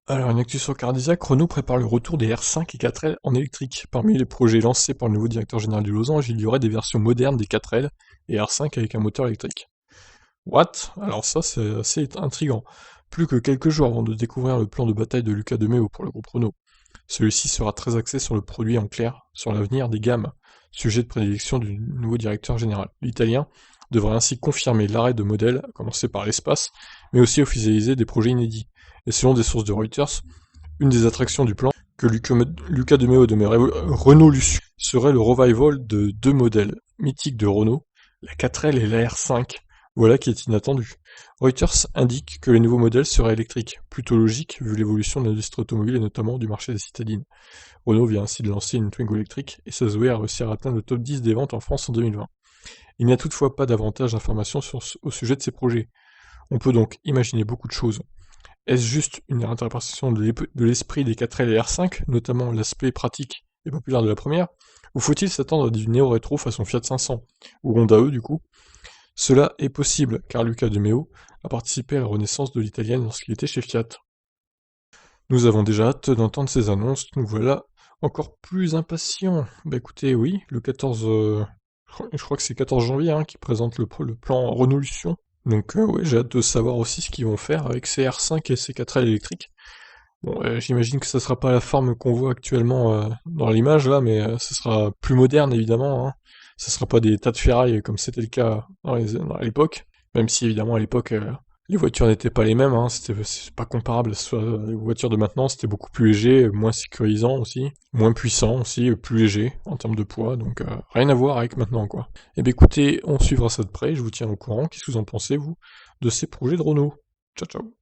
Alors, une actu sur Cardisac, Renault prépare le retour des R5 et 4L en électrique. Parmi les projets lancés par le nouveau directeur général du Losange, il y aurait des versions modernes des 4L et R5 avec un moteur électrique. What? Alors ça, c'est assez intriguant. Plus que quelques jours avant de découvrir le plan de bataille de Luca De Meo pour le groupe Renault. Celui-ci sera très axé sur le produit en clair, sur l'avenir des gammes, sujet de prédilection du nouveau directeur général. L'Italien devrait ainsi confirmer l'arrêt de modèles, à commencer par l'espace, mais aussi officialiser des projets inédits. Et selon des sources de Reuters, une des attractions du plan, que Luca De Meo de Renault Lucius, serait le revival de deux modèles mythiques de Renault, la 4L et la R5. Voilà qui est inattendu. Reuters indique que les nouveaux modèles seraient électriques, plutôt logique vu l'évolution de l'industrie automobile et notamment du marché des citadines. Renault vient ainsi de lancer une Twingo électrique et se Zoé a réussi à atteindre le top 10 des ventes en France en 2020. Il n'y a toutefois pas davantage d'informations au sujet de ces projets. On peut donc imaginer beaucoup de choses. Est-ce juste une réinterprétation de l'esprit des 4L et R5, notamment l'aspect pratique et populaire de la première, ou faut-il s'attendre à du néo-rétro façon Fiat 500, ou Honda E du coup? Cela est possible, car Luca De Meo a participé à la renaissance de l'italienne lorsqu'il était chez Fiat. Nous avons déjà hâte d'entendre ces annonces, nous voilà encore plus impatients. Bah écoutez, oui, le 14... je crois que c'est 14 janvier hein, qui présente le plan Renaulution. Donc ouais, j'ai hâte de savoir aussi ce qu'ils vont faire avec ces R5 et ces 4L électriques. Bon, j'imagine que ça sera pas la forme qu'on voit actuellement dans l'image là, mais ce sera plus moderne évidemment, hein. Ça sera pas des tas de ferraille comme c'était le cas à l'époque, même si évidemment à l'époque les voitures n'étaient pas les mêmes, hein. C'est pas comparable soit les voitures de maintenant, c'était beaucoup plus léger, moins sécurisant aussi, moins puissant aussi, plus léger en termes de poids, donc rien à voir avec maintenant quoi. Eh bien écoutez, on suivra ça de près, je vous tiens au courant. Qu'est-ce que vous en pensez vous de ces projets de Renault? Ciao ciao.